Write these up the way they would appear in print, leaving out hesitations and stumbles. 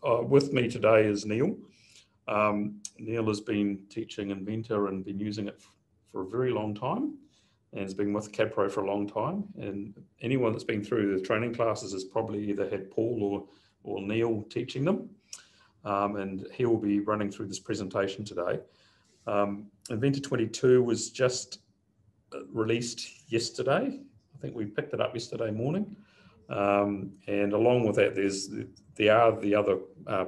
with me today is Neil. Neil has been teaching Inventor and been using it for a very long time, and has been with CAD Pro for a long time. And anyone that's been through the training classes has probably either had Paul or Neil teaching them. And he will be running through this presentation today. Inventor 22 was just released yesterday. I think we picked it up yesterday morning. And along with that, there are the other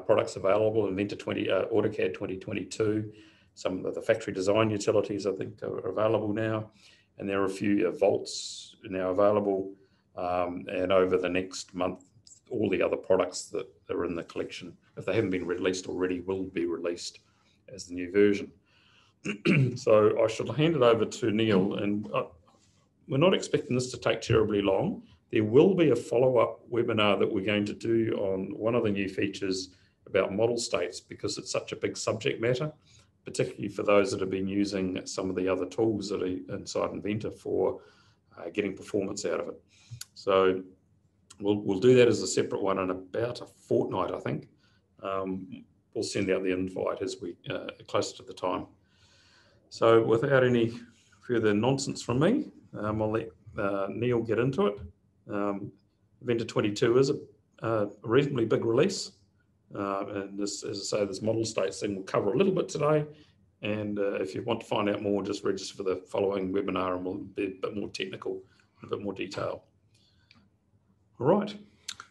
products available. Inventor AutoCAD 2022, some of the factory design utilities I think are available now, and there are a few vaults now available. And over the next month, all the other products that are in the collection, if they haven't been released already, will be released as the new version. So I shall hand it over to Neil, and we're not expecting this to take terribly long. There will be a follow-up webinar that we're going to do on one of the new features about model states, because it's such a big subject matter, particularly for those that have been using some of the other tools that are inside Inventor for getting performance out of it. So we'll do that as a separate one in about a fortnight, I think. We'll send out the invite as we closer to the time. So without any further nonsense from me, I'll let Neil get into it. Inventor 22 is a reasonably big release. And this, as I say, this model states thing will cover a little bit today. And if you want to find out more, just register for the following webinar and we'll be a bit more technical, a bit more detail. All right.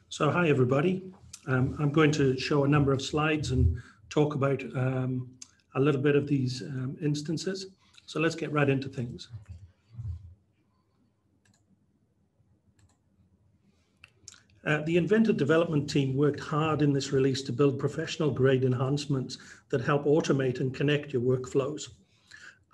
So hi, everybody. I'm going to show a number of slides and talk about a little bit of these instances. So let's get right into things. The Inventor development team worked hard in this release to build professional grade enhancements that help automate and connect your workflows.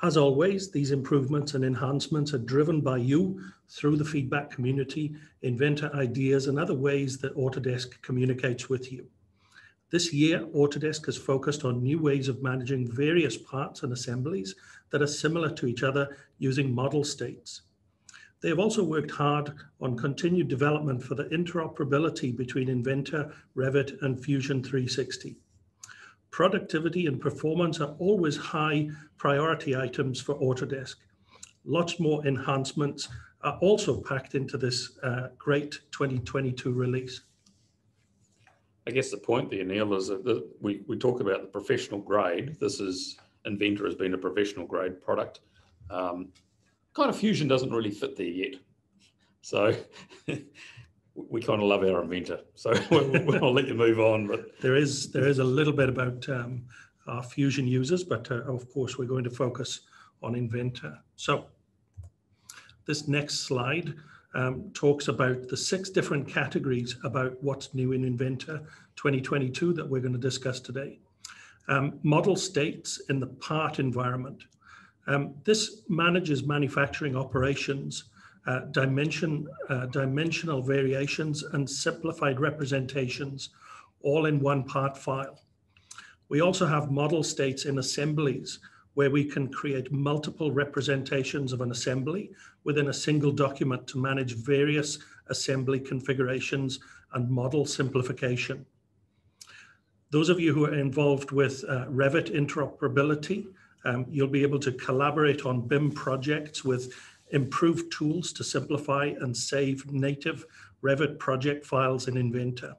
As always, these improvements and enhancements are driven by you through the feedback community, Inventor ideas, and other ways that Autodesk communicates with you. This year, Autodesk has focused on new ways of managing various parts and assemblies that are similar to each other using model states. They have also worked hard on continued development for the interoperability between Inventor, Revit, and Fusion 360. Productivity and performance are always high priority items for Autodesk. Lots more enhancements are also packed into this great 2022 release. I guess the point there, Neil, is that we talk about the professional grade. This is, Inventor has been a professional grade product. Kind of Fusion doesn't really fit there yet. So we kind of love our Inventor. So I'll let you move on. But there is a little bit about our Fusion users, but of course we're going to focus on Inventor. So this next slide talks about the 6 different categories about what's new in Inventor 2022 that we're going to discuss today. Model states in the part environment. This manages manufacturing operations, dimensional variations, and simplified representations all in one part file. We also have model states in assemblies, where we can create multiple representations of an assembly within a single document to manage various assembly configurations and model simplification. Those of you who are involved with Revit interoperability, you'll be able to collaborate on BIM projects with improved tools to simplify and save native Revit project files in Inventor.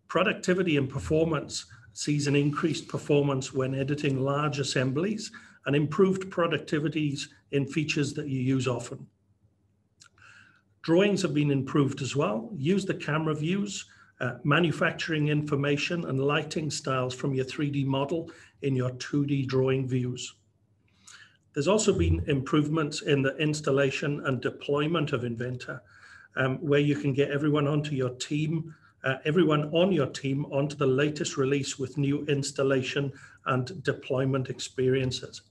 Productivity and performance sees an increased performance when editing large assemblies and improved productivities in features that you use often. Drawings have been improved as well. Use the camera views, manufacturing information and lighting styles from your 3D model in your 2D drawing views. There's also been improvements in the installation and deployment of Inventor, where you can get everyone on your team onto the latest release with new installation and deployment experiences.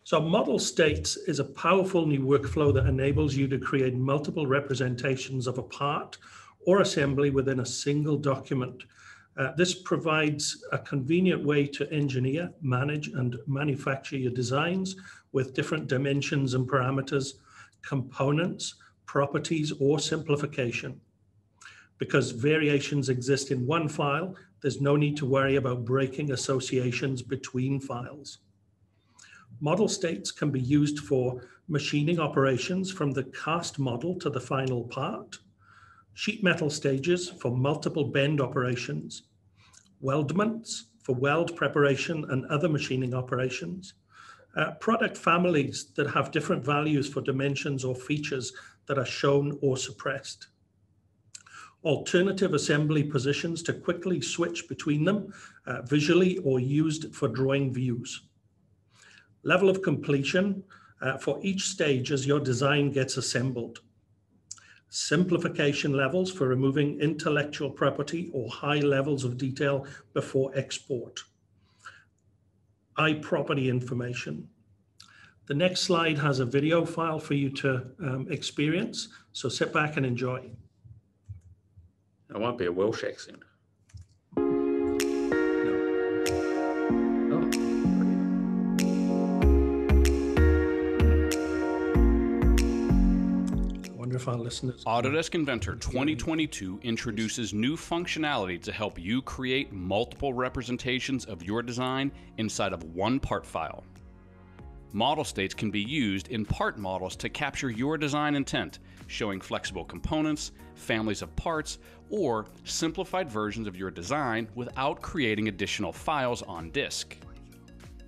So model states is a powerful new workflow that enables you to create multiple representations of a part or assembly within a single document. This provides a convenient way to engineer, manage, and manufacture your designs with different dimensions and parameters, components, properties, or simplification. Because variations exist in one file, there's no need to worry about breaking associations between files. Model states can be used for machining operations from the cast model to the final part, sheet metal stages for multiple bend operations, weldments for weld preparation and other machining operations, product families that have different values for dimensions or features that are shown or suppressed, alternative assembly positions to quickly switch between them visually or used for drawing views, level of completion for each stage as your design gets assembled, simplification levels for removing intellectual property or high levels of detail before export, iProperty information. The next slide has a video file for you to experience, so sit back and enjoy. It won't be a Welsh accent. If our listeners. Autodesk Inventor 2022 introduces new functionality to help you create multiple representations of your design inside of one part file. Model states can be used in part models to capture your design intent, showing flexible components, families of parts, or simplified versions of your design without creating additional files on disk.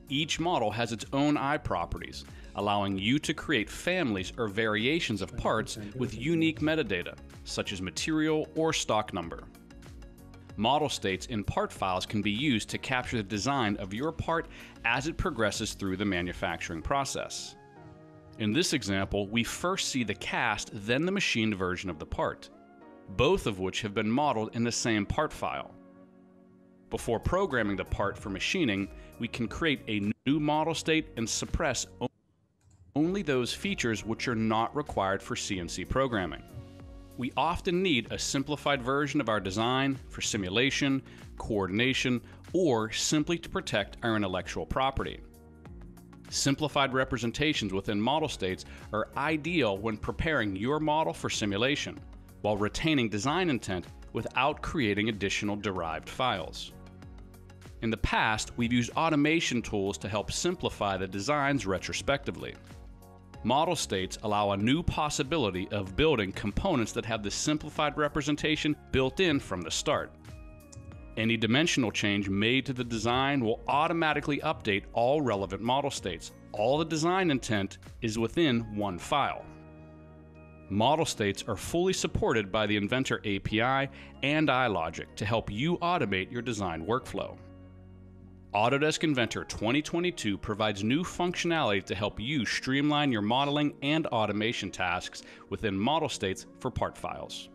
Each model has its own iProperties, allowing you to create families or variations of parts with unique metadata, such as material or stock number. Model states in part files can be used to capture the design of your part as it progresses through the manufacturing process. In this example, we first see the cast, then the machined version of the part, both of which have been modeled in the same part file. Before programming the part for machining, we can create a new model state and suppress only those features which are not required for CNC programming. We often need a simplified version of our design for simulation, coordination, or simply to protect our intellectual property. Simplified representations within model states are ideal when preparing your model for simulation, while retaining design intent without creating additional derived files. In the past, we've used automation tools to help simplify the designs retrospectively. Model states allow a new possibility of building components that have the simplified representation built in from the start. Any dimensional change made to the design will automatically update all relevant model states. All the design intent is within one file. Model states are fully supported by the Inventor API and iLogic to help you automate your design workflow. Autodesk Inventor 2022 provides new functionality to help you streamline your modeling and automation tasks within model states for part files.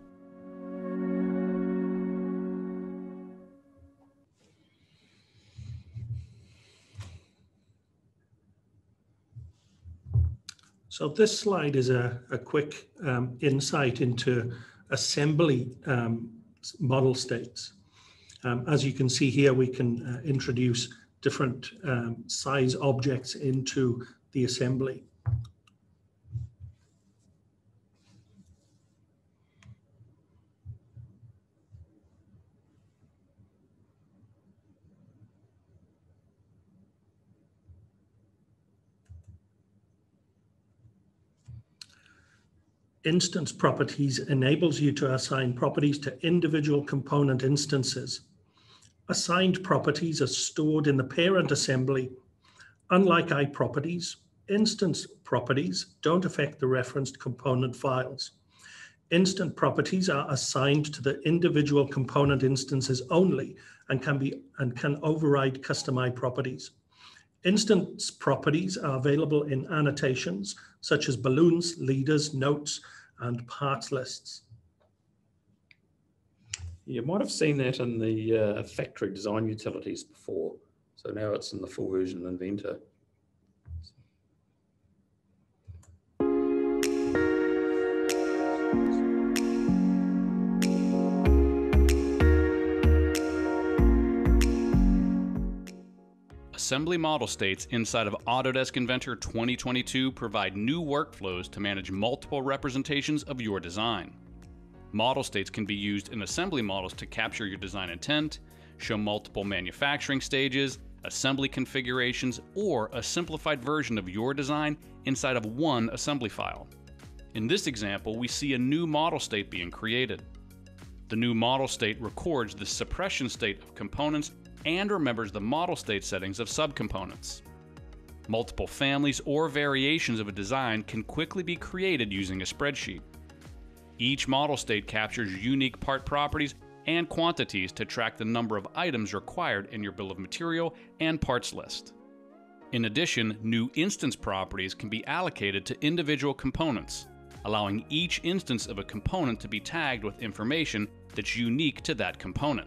So this slide is a quick insight into assembly model states. As you can see here, we can introduce different size objects into the assembly. Instance properties enables you to assign properties to individual component instances. Assigned properties are stored in the parent assembly. Unlike iProperties, instance properties don't affect the referenced component files. Instant properties are assigned to the individual component instances only and can override custom iProperties. Instance properties are available in annotations such as balloons, leaders, notes, and parts lists. You might have seen that in the factory design utilities before. So now it's in the full version of Inventor. Assembly model states inside of Autodesk Inventor 2022 provide new workflows to manage multiple representations of your design. Model states can be used in assembly models to capture your design intent, show multiple manufacturing stages, assembly configurations, or a simplified version of your design inside of one assembly file. In this example, we see a new model state being created. The new model state records the suppression state of components and remembers the model state settings of subcomponents. Multiple families or variations of a design can quickly be created using a spreadsheet. Each model state captures unique part properties and quantities to track the number of items required in your bill of material and parts list. In addition, new instance properties can be allocated to individual components, allowing each instance of a component to be tagged with information that's unique to that component.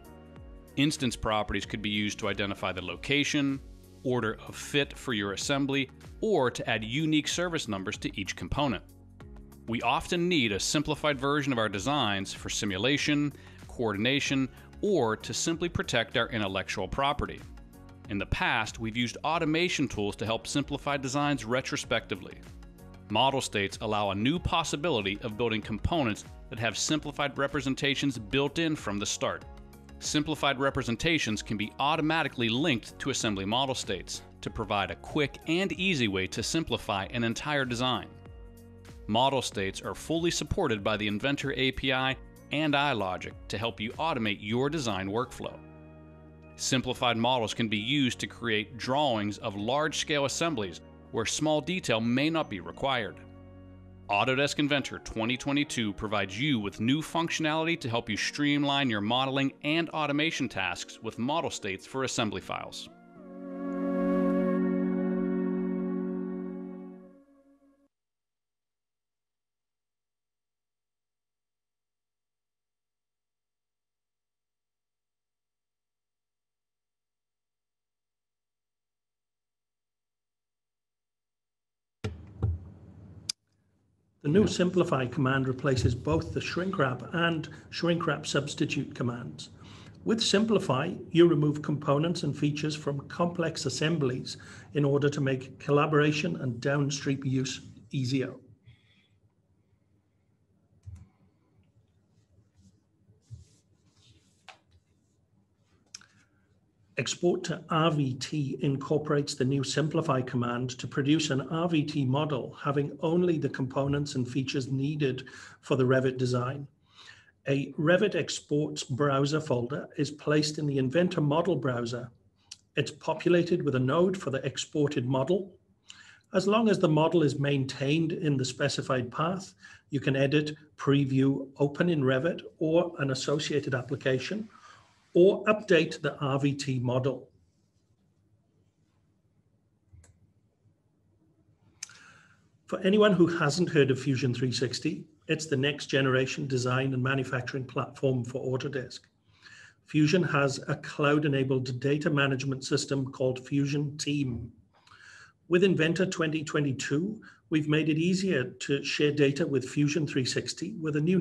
Instance properties could be used to identify the location, order of fit for your assembly, or to add unique service numbers to each component. We often need a simplified version of our designs for simulation, coordination, or to simply protect our intellectual property. In the past, we've used automation tools to help simplify designs retrospectively. Model states allow a new possibility of building components that have simplified representations built in from the start. Simplified representations can be automatically linked to assembly model states to provide a quick and easy way to simplify an entire design. Model states are fully supported by the Inventor API and iLogic to help you automate your design workflow. Simplified models can be used to create drawings of large-scale assemblies where small detail may not be required. Autodesk Inventor 2022 provides you with new functionality to help you streamline your modeling and automation tasks with model states for assembly files. The new simplify command replaces both the shrink wrap and shrink wrap substitute commands. With simplify, you remove components and features from complex assemblies in order to make collaboration and downstream use easier. Export to RVT incorporates the new simplify command to produce an RVT model having only the components and features needed for the Revit design. A Revit Exports browser folder is placed in the Inventor model browser. It's populated with a node for the exported model. As long as the model is maintained in the specified path, you can edit, preview, open in Revit or an associated application, or update the RVT model. For anyone who hasn't heard of Fusion 360, it's the next generation design and manufacturing platform for Autodesk. Fusion has a cloud-enabled data management system called Fusion Team. With Inventor 2022, we've made it easier to share data with Fusion 360 with a new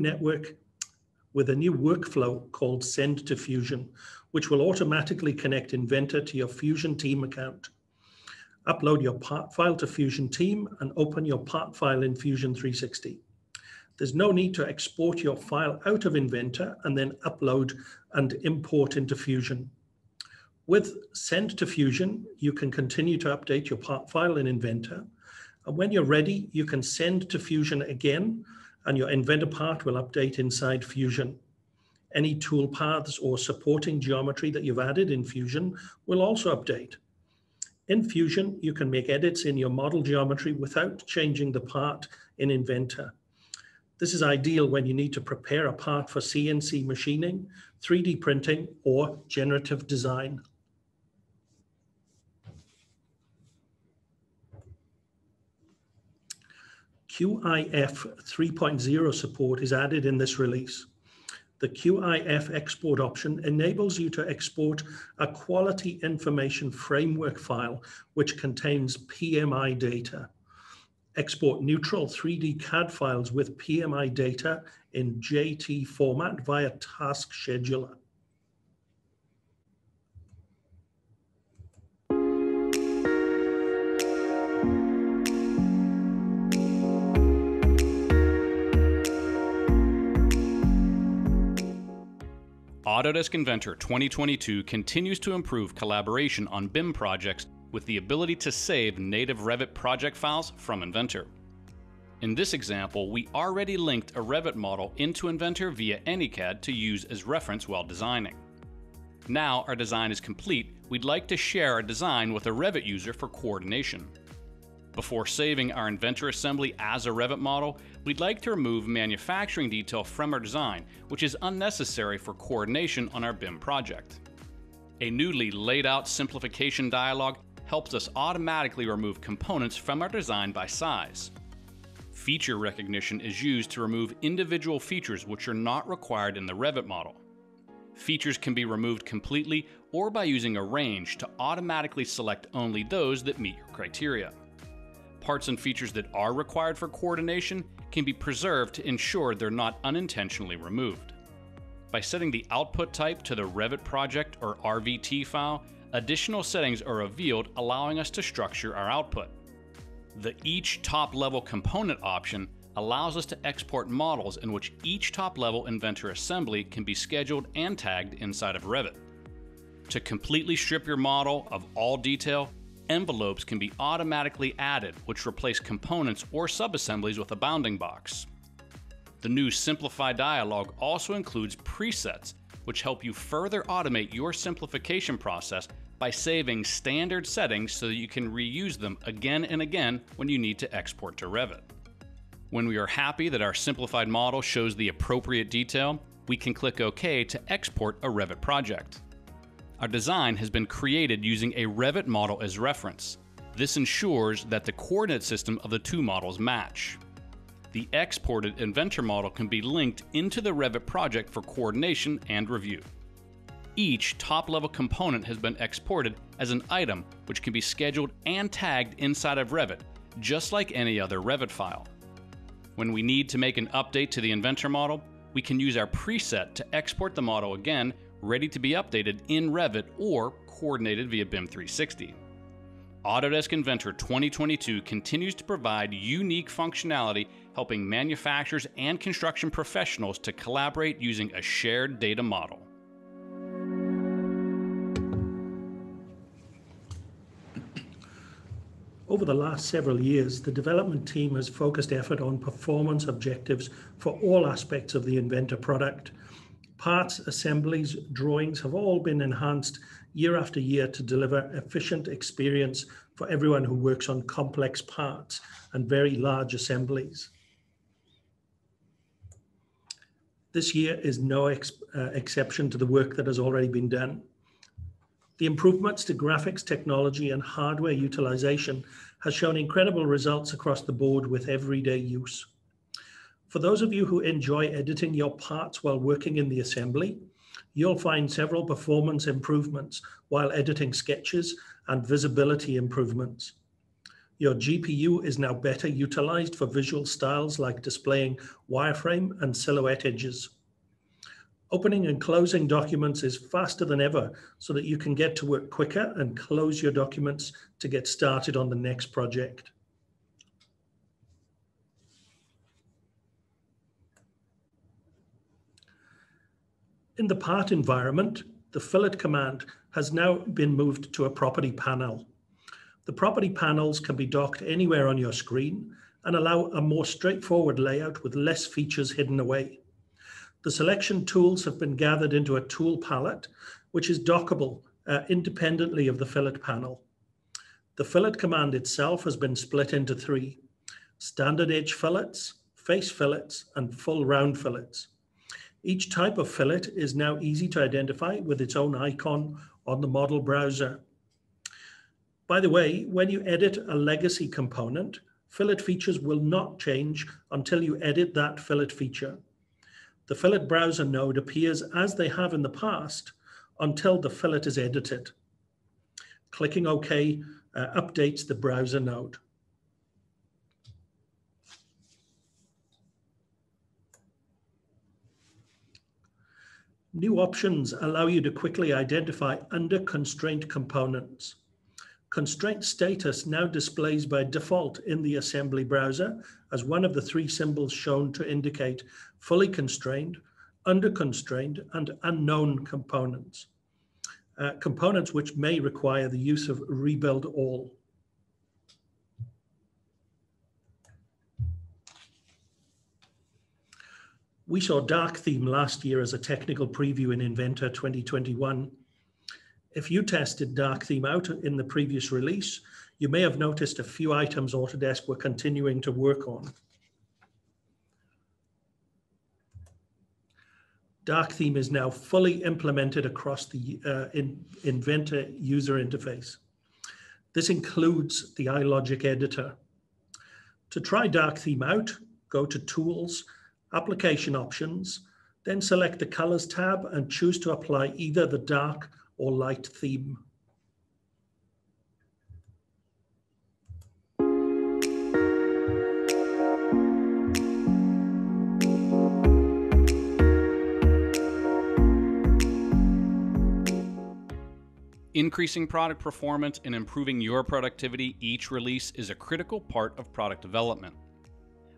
workflow called Send to Fusion, which will automatically connect Inventor to your Fusion Team account. Upload your part file to Fusion Team and open your part file in Fusion 360. There's no need to export your file out of Inventor and then upload and import into Fusion. With Send to Fusion, you can continue to update your part file in Inventor. And when you're ready, you can send to Fusion again, and your Inventor part will update inside Fusion. Any tool paths or supporting geometry that you've added in Fusion will also update. In Fusion, you can make edits in your model geometry without changing the part in Inventor. This is ideal when you need to prepare a part for CNC machining, 3D printing, or generative design. QIF 3.0 support is added in this release. The QIF Export option enables you to export a quality information framework file which contains PMI data. Export neutral 3D CAD files with PMI data in JT format via Task Scheduler. Autodesk Inventor 2022 continues to improve collaboration on BIM projects with the ability to save native Revit project files from Inventor. In this example, we already linked a Revit model into Inventor via AnyCAD to use as reference while designing. Now our design is complete, we'd like to share our design with a Revit user for coordination. Before saving our Inventor assembly as a Revit model, we'd like to remove manufacturing detail from our design, which is unnecessary for coordination on our BIM project. A newly laid out simplification dialog helps us automatically remove components from our design by size. Feature recognition is used to remove individual features which are not required in the Revit model. Features can be removed completely or by using a range to automatically select only those that meet your criteria. Parts and features that are required for coordination can be preserved to ensure they're not unintentionally removed. By setting the output type to the Revit project or RVT file, additional settings are revealed, allowing us to structure our output. The Each Top-Level Component option allows us to export models in which each top-level Inventor assembly can be scheduled and tagged inside of Revit. To completely strip your model of all detail, envelopes can be automatically added, which replace components or subassemblies with a bounding box. The new Simplify dialog also includes presets, which help you further automate your simplification process by saving standard settings so that you can reuse them again and again when you need to export to Revit. When we are happy that our simplified model shows the appropriate detail, we can click OK to export a Revit project. Our design has been created using a Revit model as reference. This ensures that the coordinate system of the two models match. The exported Inventor model can be linked into the Revit project for coordination and review. Each top-level component has been exported as an item which can be scheduled and tagged inside of Revit, just like any other Revit file. When we need to make an update to the Inventor model, we can use our preset to export the model again, ready to be updated in Revit or coordinated via BIM 360. Autodesk Inventor 2022 continues to provide unique functionality, helping manufacturers and construction professionals to collaborate using a shared data model. Over the last several years, the development team has focused effort on performance objectives for all aspects of the Inventor product. Parts, assemblies, drawings have all been enhanced year after year to deliver efficient experience for everyone who works on complex parts and very large assemblies. This year is no exception to the work that has already been done. The improvements to graphics technology and hardware utilization has shown incredible results across the board with everyday use. For those of you who enjoy editing your parts while working in the assembly, you'll find several performance improvements while editing sketches and visibility improvements. Your GPU is now better utilized for visual styles like displaying wireframe and silhouette edges. Opening and closing documents is faster than ever so that you can get to work quicker and close your documents to get started on the next project. In the part environment, the Fillet command has now been moved to a property panel. The property panels can be docked anywhere on your screen and allow a more straightforward layout with less features hidden away. The selection tools have been gathered into a tool palette, which is dockable independently of the Fillet panel. The Fillet command itself has been split into three: standard edge fillets, face fillets, and full round fillets. Each type of fillet is now easy to identify with its own icon on the model browser. By the way, when you edit a legacy component, fillet features will not change until you edit that fillet feature. The Fillet browser node appears as they have in the past until the fillet is edited. Clicking OK updates the browser node. New options allow you to quickly identify under constraint components. Constraint status now displays by default in the assembly browser as one of the three symbols shown to indicate fully constrained, under-constrained, and unknown components. Components which may require the use of rebuild all. We saw dark theme last year as a technical preview in Inventor 2021. If you tested dark theme out in the previous release, you may have noticed a few items Autodesk were continuing to work on. Dark theme is now fully implemented across the Inventor user interface. This includes the iLogic editor. To try dark theme out, go to Tools, Application Options, then select the Colors tab and choose to apply either the dark or light theme. Increasing product performance and improving your productivity each release is a critical part of product development.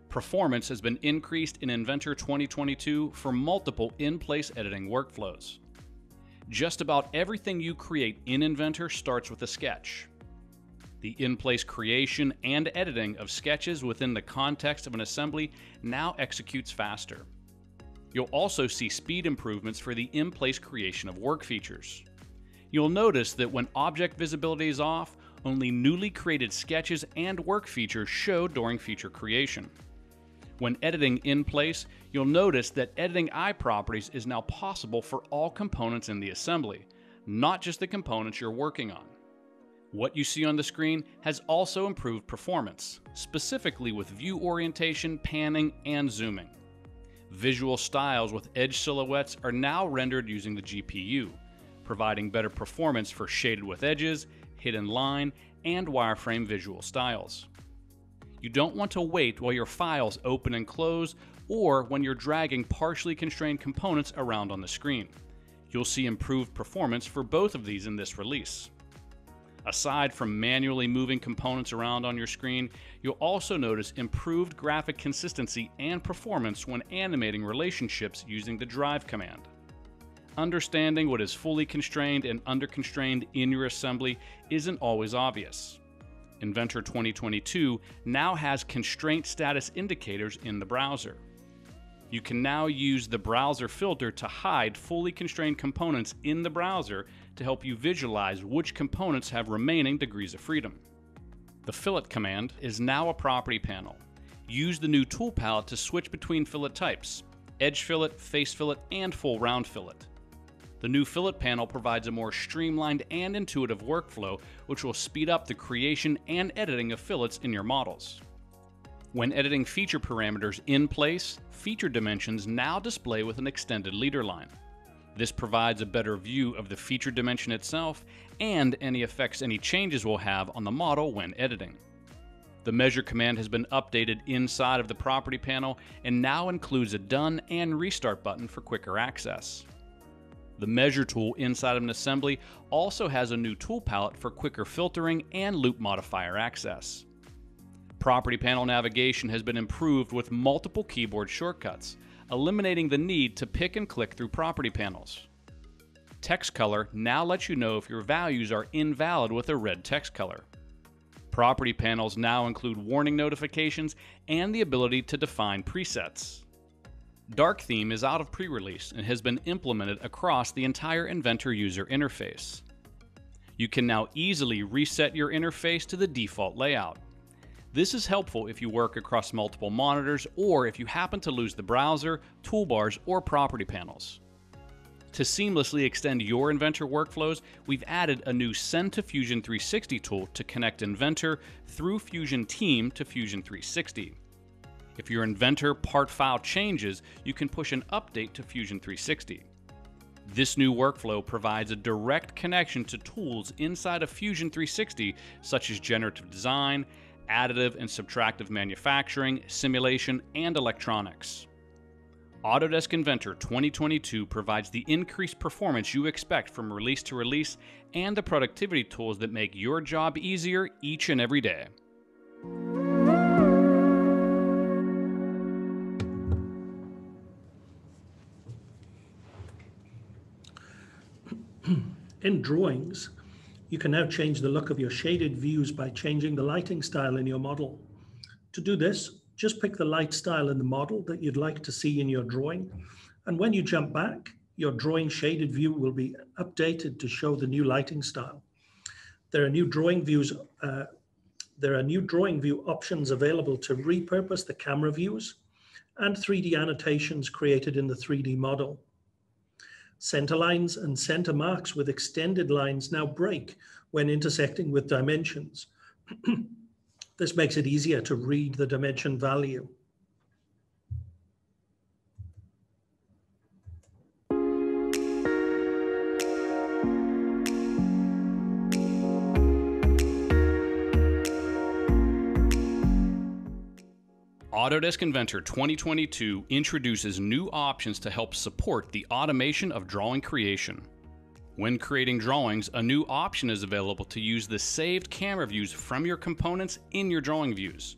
Performance has been increased in Inventor 2022 for multiple in-place editing workflows. Just about everything you create in Inventor starts with a sketch. The in-place creation and editing of sketches within the context of an assembly now executes faster. You'll also see speed improvements for the in-place creation of work features. You'll notice that when object visibility is off, only newly created sketches and work features show during feature creation. When editing in place, you'll notice that editing eye properties is now possible for all components in the assembly, not just the components you're working on. What you see on the screen has also improved performance, specifically with view orientation, panning, and zooming. Visual styles with edge silhouettes are now rendered using the GPU, providing better performance for shaded with edges, hidden line, and wireframe visual styles. You don't want to wait while your files open and close or when you're dragging partially constrained components around on the screen. You'll see improved performance for both of these in this release. Aside from manually moving components around on your screen, you'll also notice improved graphic consistency and performance when animating relationships using the drive command. Understanding what is fully constrained and under-constrained in your assembly isn't always obvious. Inventor 2022 now has constraint status indicators in the browser. You can now use the browser filter to hide fully constrained components in the browser to help you visualize which components have remaining degrees of freedom. The Fillet command is now a property panel. Use the new tool palette to switch between fillet types: edge fillet, face fillet, and full round fillet. The new Fillet panel provides a more streamlined and intuitive workflow, which will speed up the creation and editing of fillets in your models. When editing feature parameters in place, feature dimensions now display with an extended leader line. This provides a better view of the feature dimension itself and any effects any changes will have on the model when editing. The Measure command has been updated inside of the property panel and now includes a Done and Restart button for quicker access. The Measure tool inside of an assembly also has a new tool palette for quicker filtering and loop modifier access. Property panel navigation has been improved with multiple keyboard shortcuts, eliminating the need to pick and click through property panels. Text color now lets you know if your values are invalid with a red text color. Property panels now include warning notifications and the ability to define presets. Dark theme is out of pre-release and has been implemented across the entire Inventor user interface. You can now easily reset your interface to the default layout. This is helpful if you work across multiple monitors or if you happen to lose the browser, toolbars, or property panels. To seamlessly extend your Inventor workflows, we've added a new Send to Fusion 360 tool to connect Inventor through Fusion Team to Fusion 360. If your Inventor part file changes, you can push an update to Fusion 360. This new workflow provides a direct connection to tools inside of Fusion 360, such as generative design, additive and subtractive manufacturing, simulation, and electronics. Autodesk Inventor 2022 provides the increased performance you expect from release to release and the productivity tools that make your job easier each and every day. In drawings, you can now change the look of your shaded views by changing the lighting style in your model. To do this, just pick the light style in the model that you'd like to see in your drawing. And when you jump back, your drawing shaded view will be updated to show the new lighting style. There are new drawing view options available to repurpose the camera views and 3D annotations created in the 3D model. Center lines and center marks with extended lines now break when intersecting with dimensions. This makes it easier to read the dimension value. Autodesk Inventor 2022 introduces new options to help support the automation of drawing creation. When creating drawings, a new option is available to use the saved camera views from your components in your drawing views.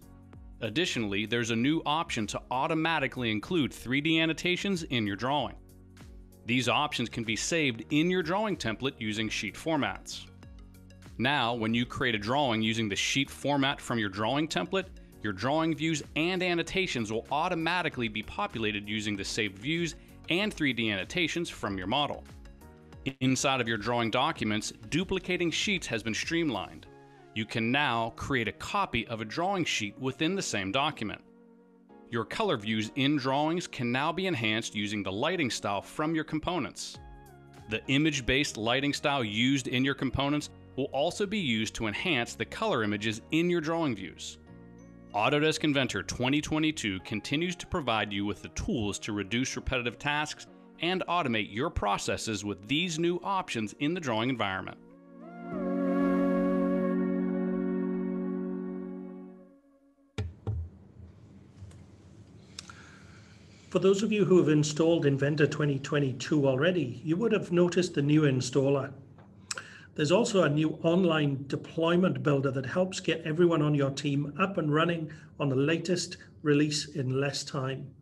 Additionally, there's a new option to automatically include 3D annotations in your drawing. These options can be saved in your drawing template using sheet formats. Now, when you create a drawing using the sheet format from your drawing template, your drawing views and annotations will automatically be populated using the saved views and 3D annotations from your model. Inside of your drawing documents, duplicating sheets has been streamlined. You can now create a copy of a drawing sheet within the same document. Your color views in drawings can now be enhanced using the lighting style from your components. The image-based lighting style used in your components will also be used to enhance the color images in your drawing views. Autodesk Inventor 2022 continues to provide you with the tools to reduce repetitive tasks and automate your processes with these new options in the drawing environment. For those of you who have installed Inventor 2022 already, you would have noticed the new installer. There's also a new online deployment builder that helps get everyone on your team up and running on the latest release in less time.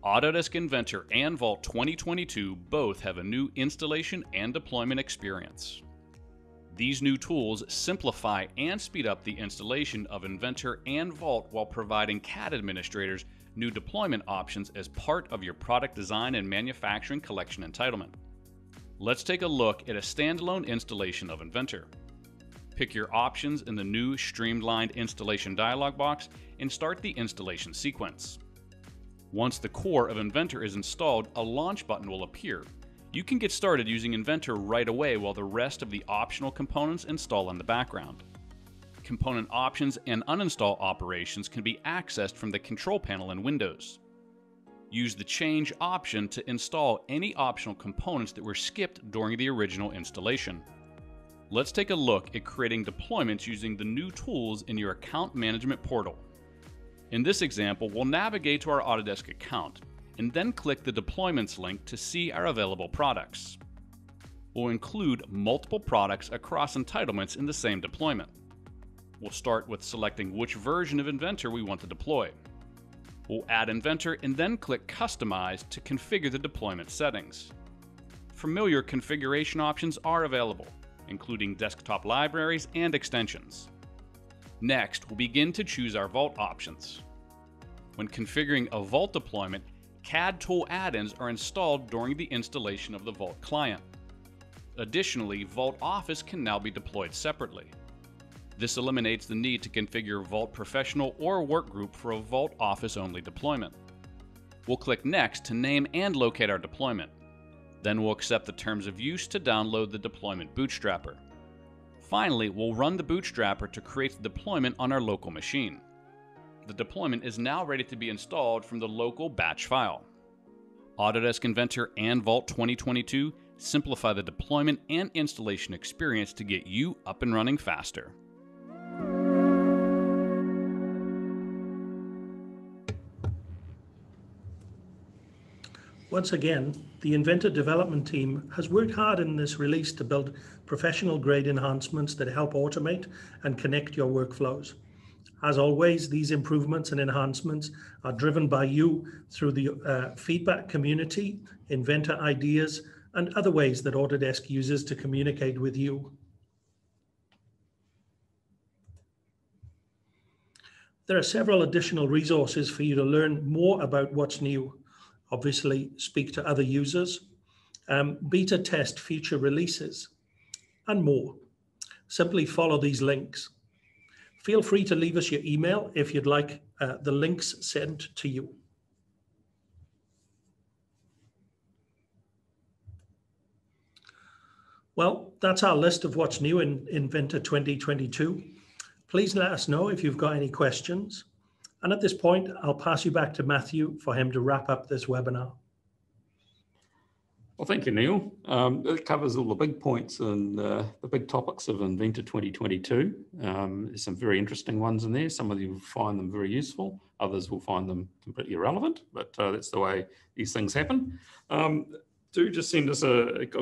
Autodesk Inventor and Vault 2022 both have a new installation and deployment experience. These new tools simplify and speed up the installation of Inventor and Vault while providing CAD administrators new deployment options as part of your product design and manufacturing collection entitlement. Let's take a look at a standalone installation of Inventor. Pick your options in the new streamlined installation dialog box and start the installation sequence. Once the core of Inventor is installed, a launch button will appear. You can get started using Inventor right away while the rest of the optional components install in the background. Component options and uninstall operations can be accessed from the control panel in Windows. Use the Change option to install any optional components that were skipped during the original installation. Let's take a look at creating deployments using the new tools in your account management portal. In this example, we'll navigate to our Autodesk account and then click the Deployments link to see our available products. We'll include multiple products across entitlements in the same deployment. We'll start with selecting which version of Inventor we want to deploy. We'll add Inventor and then click Customize to configure the deployment settings. Familiar configuration options are available, including desktop libraries and extensions. Next, we'll begin to choose our Vault options. When configuring a Vault deployment, CAD tool add-ins are installed during the installation of the Vault client. Additionally, Vault Office can now be deployed separately. This eliminates the need to configure Vault Professional or Workgroup for a Vault Office-only deployment. We'll click Next to name and locate our deployment. Then we'll accept the terms of use to download the deployment bootstrapper. Finally, we'll run the bootstrapper to create the deployment on our local machine. The deployment is now ready to be installed from the local batch file. Autodesk Inventor and Vault 2022 simplify the deployment and installation experience to get you up and running faster. Once again, the Inventor development team has worked hard in this release to build professional grade enhancements that help automate and connect your workflows. As always, these improvements and enhancements are driven by you through the feedback community, Inventor ideas, and other ways that Autodesk uses to communicate with you. There are several additional resources for you to learn more about what's new. Obviously, speak to other users, beta test future releases, and more. Simply follow these links. Feel free to leave us your email if you'd like the links sent to you. Well, that's our list of what's new in Inventor 2022. Please let us know if you've got any questions. And at this point, I'll pass you back to Matthew for him to wrap up this webinar. Well, thank you, Neil. It covers all the big points and the big topics of Inventor 2022. There's some very interesting ones in there. Some of you will find them very useful. Others will find them completely irrelevant, but that's the way these things happen. Do just send us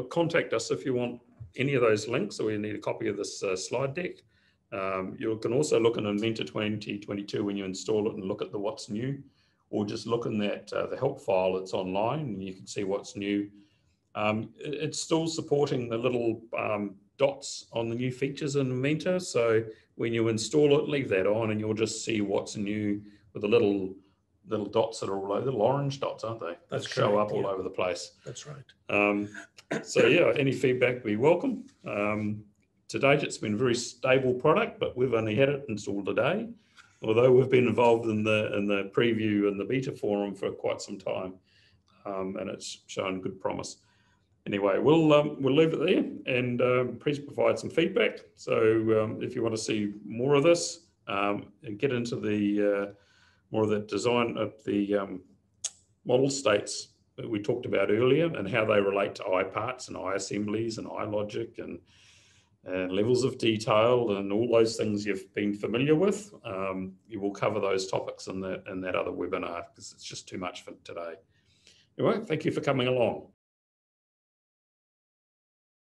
contact us if you want any of those links, or you need a copy of this slide deck. You can also look in Inventor 2022 when you install it and look at the what's new, or just look in that the help file that's online and you can see what's new. It's still supporting the little dots on the new features in Inventor. So when you install it, leave that on and you'll just see what's new with the little dots that are all over, little orange dots, aren't they? That show up all over the place. That's right. So yeah, any feedback we welcome. To date, it's been a very stable product, but we've only had it installed today, although we've been involved in the preview and the beta forum for quite some time, and it's shown good promise. Anyway, we'll leave it there, and please provide some feedback. So if you want to see more of this and get into the more of the design of the model states that we talked about earlier and how they relate to iParts and iAssemblies and iLogic and levels of detail and all those things you've been familiar with, you will cover those topics in that other webinar because it's just too much for today. Anyway, thank you for coming along.